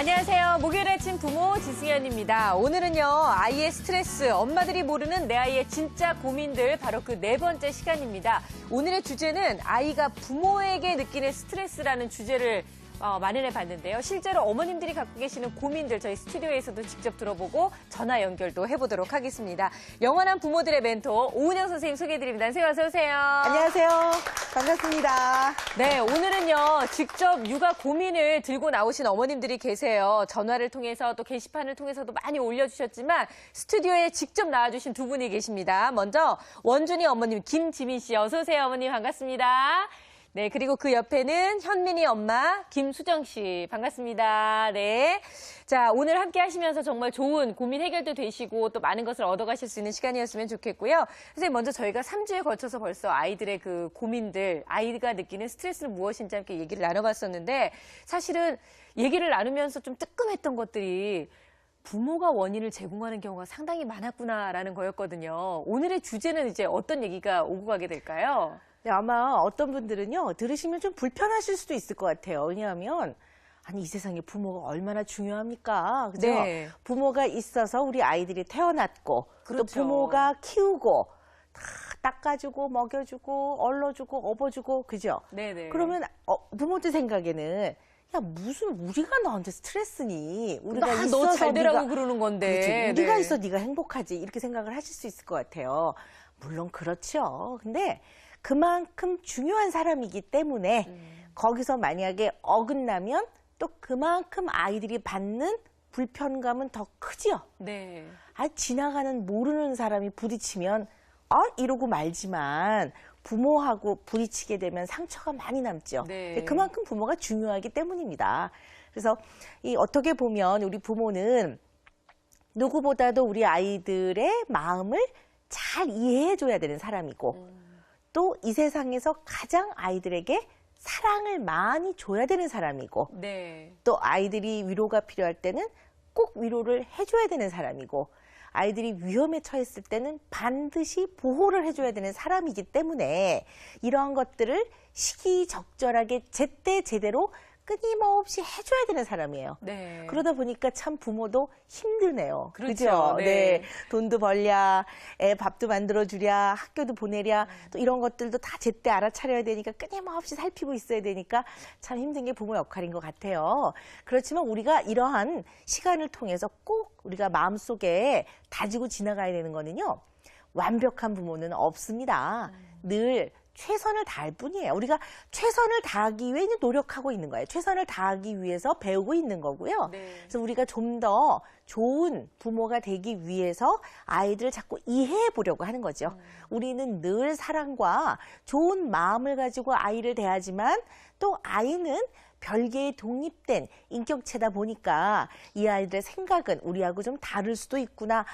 안녕하세요. 목요일 아침 부모 지승현입니다. 오늘은요, 아이의 스트레스, 엄마들이 모르는 내 아이의 진짜 고민들, 바로 그 네 번째 시간입니다. 오늘의 주제는 아이가 부모에게 느끼는 스트레스라는 주제를 마련해 봤는데요. 실제로 어머님들이 갖고 계시는 고민들 저희 스튜디오에서도 직접 들어보고 전화 연결도 해보도록 하겠습니다. 영원한 부모들의 멘토 오은영 선생님 소개해드립니다. 선생님 어서 오세요. 안녕하세요. 반갑습니다. 네, 오늘은요. 직접 육아 고민을 들고 나오신 어머님들이 계세요. 전화를 통해서 또 게시판을 통해서도 많이 올려주셨지만 스튜디오에 직접 나와주신 두 분이 계십니다. 먼저 원준이 어머님 김지민 씨 어서 오세요. 어머님 반갑습니다. 네, 그리고 그 옆에는 현민이 엄마 김수정 씨 반갑습니다. 네, 자 오늘 함께 하시면서 정말 좋은 고민 해결도 되시고 또 많은 것을 얻어가실 수 있는 시간이었으면 좋겠고요. 선생님 먼저 저희가 3주에 걸쳐서 벌써 아이들의 그 고민들, 아이가 느끼는 스트레스는 무엇인지 함께 얘기를 나눠봤었는데 사실은 얘기를 나누면서 좀 뜨끔했던 것들이 부모가 원인을 제공하는 경우가 상당히 많았구나라는 거였거든요. 오늘의 주제는 이제 어떤 얘기가 오고 가게 될까요? 네, 아마 어떤 분들은요, 들으시면 좀 불편하실 수도 있을 것 같아요. 왜냐하면, 아니, 이 세상에 부모가 얼마나 중요합니까? 그죠? 네. 부모가 있어서 우리 아이들이 태어났고, 그렇죠. 또 부모가 키우고, 다 닦아주고, 먹여주고, 얼러주고, 업어주고, 그죠? 네네. 그러면 부모들 생각에는, 야, 무슨 우리가 너한테 스트레스니? 우리가 있어서 너 잘 되라고 네가, 그러는 건데. 그렇지, 우리가 네. 있어 네가 행복하지. 이렇게 생각을 하실 수 있을 것 같아요. 물론 그렇죠. 근데 그만큼 중요한 사람이기 때문에 거기서 만약에 어긋나면 또 그만큼 아이들이 받는 불편감은 더 크지요. 네. 지나가는 모르는 사람이 부딪히면 이러고 말지만 부모하고 부딪히게 되면 상처가 많이 남죠. 네. 그만큼 부모가 중요하기 때문입니다. 그래서 어떻게 보면 우리 부모는 누구보다도 우리 아이들의 마음을 잘 이해해줘야 되는 사람이고 또 이 세상에서 가장 아이들에게 사랑을 많이 줘야 되는 사람이고 네. 또 아이들이 위로가 필요할 때는 꼭 위로를 해줘야 되는 사람이고 아이들이 위험에 처했을 때는 반드시 보호를 해줘야 되는 사람이기 때문에 이러한 것들을 시기적절하게 제때 제대로 끊임없이 해줘야 되는 사람이에요. 네. 그러다 보니까 참 부모도 힘드네요. 그렇죠. 그죠? 네. 네. 돈도 벌랴, 애 밥도 만들어주랴, 학교도 보내랴, 또 이런 것들도 다 제때 알아차려야 되니까 끊임없이 살피고 있어야 되니까 참 힘든 게 부모 역할인 것 같아요. 그렇지만 우리가 이러한 시간을 통해서 꼭 우리가 마음속에 다지고 지나가야 되는 거는요. 완벽한 부모는 없습니다. 늘 최선을 다할 뿐이에요. 우리가 최선을 다하기 위해 노력하고 있는 거예요. 최선을 다하기 위해서 배우고 있는 거고요. 네. 그래서 우리가 좀 더 좋은 부모가 되기 위해서 아이들을 자꾸 이해해 보려고 하는 거죠. 우리는 늘 사랑과 좋은 마음을 가지고 아이를 대하지만 또 아이는 별개의 독립된 인격체다 보니까 이 아이들의 생각은 우리하고 좀 다를 수도 있구나.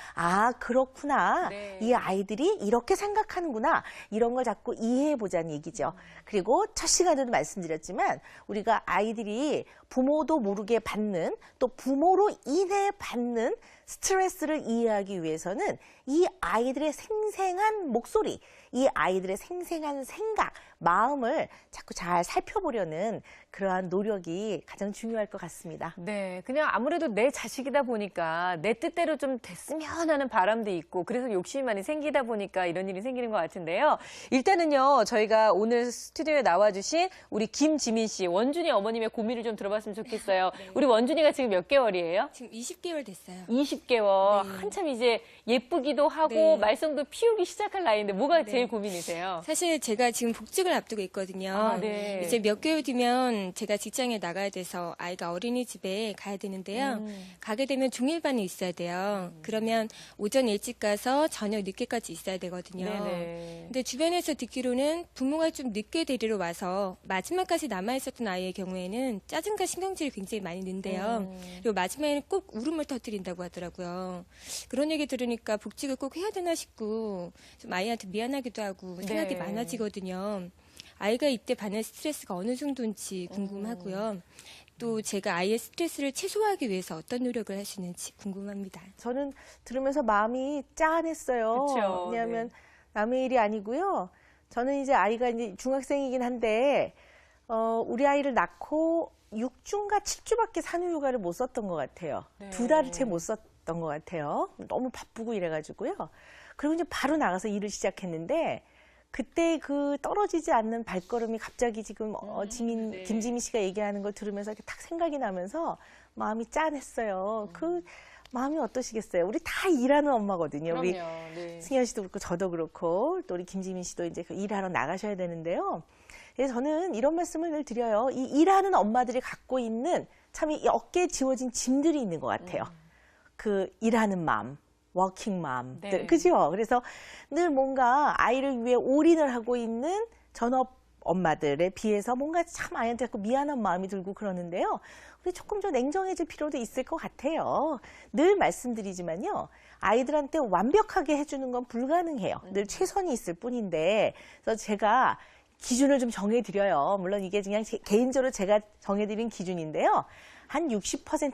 그렇구나. 네. 이 아이들이 이렇게 생각하는구나. 이런 걸 자꾸 이해해보자는 얘기죠. 그리고 첫 시간에도 말씀드렸지만 우리가 아이들이 부모도 모르게 받는 또 부모로 인해 받는 스트레스를 이해하기 위해서는 이 아이들의 생생한 목소리, 이 아이들의 생생한 생각, 마음을 자꾸 잘 살펴보려는 그러한 노력이 가장 중요할 것 같습니다. 네, 그냥 아무래도 내 자식이다 보니까 내 뜻대로 좀 됐으면 하는 바람도 있고 그래서 욕심이 많이 생기다 보니까 이런 일이 생기는 것 같은데요. 일단은요, 저희가 오늘 스튜디오에 나와주신 우리 김지민 씨, 원준이 어머님의 고민을 좀 들어봤으면 좋겠어요. 네. 우리 원준이가 지금 몇 개월이에요? 지금 20개월 됐어요. 20개월. 네. 한참 이제 예쁘기도 하고 네. 말썽도 피우기 시작할 나이인데 뭐가 네. 제일 고민이세요? 사실 제가 지금 복직을 앞두고 있거든요. 네. 이제 몇 개월 뒤면 제가 직장에 나가야 돼서 아이가 어린이집에 가야 되는데요. 가게 되면 종일반에 있어야 돼요. 그러면 오전 일찍 가서 저녁 늦게까지 있어야 되거든요. 네네. 근데 주변에서 듣기로는 부모가 좀 늦게 데리러 와서 마지막까지 남아있었던 아이의 경우에는 짜증과 신경질이 굉장히 많이 는데요. 그리고 마지막에는 꼭 울음을 터뜨린다고 하더라고요. 그런 얘기 들으니까 복직을 꼭 해야 되나 싶고 좀 아이한테 미안하기도 하고 생각이 네. 많아지거든요. 아이가 이때 받는 스트레스가 어느 정도인지 궁금하고요. 또 제가 아이의 스트레스를 최소화하기 위해서 어떤 노력을 하시는지 궁금합니다. 저는 들으면서 마음이 짠했어요. 그쵸, 왜냐하면 네. 남의 일이 아니고요. 저는 이제 아이가 이제 중학생이긴 한데, 우리 아이를 낳고 6주인가 7주밖에 산후휴가를 못 썼던 것 같아요. 네. 2달을 채 못 썼던 것 같아요. 너무 바쁘고 이래가지고요. 그리고 이제 바로 나가서 일을 시작했는데 그때 그 떨어지지 않는 발걸음이 갑자기 지금 네. 김지민 씨가 얘기하는 걸 들으면서 이렇게 딱 생각이 나면서 마음이 짠했어요. 그 마음이 어떠시겠어요? 우리 다 일하는 엄마거든요. 우리 네. 승현 씨도 그렇고 저도 그렇고 또 우리 김지민 씨도 이제 그 일하러 나가셔야 되는데요. 그래서 저는 이런 말씀을 늘 드려요. 이 일하는 엄마들이 갖고 있는 참 이 어깨에 지워진 짐들이 있는 것 같아요. 그 일하는 마음, 워킹맘들, 네. 그죠? 그래서 늘 뭔가 아이를 위해 올인을 하고 있는 전업 엄마들에 비해서 뭔가 참 아이한테 자꾸 미안한 마음이 들고 그러는데요. 우리 조금 좀 냉정해질 필요도 있을 것 같아요. 늘 말씀드리지만요. 아이들한테 완벽하게 해주는 건 불가능해요. 늘 최선이 있을 뿐인데, 그래서 제가 기준을 좀 정해드려요. 물론 이게 그냥 개인적으로 제가 정해드린 기준인데요. 한 60%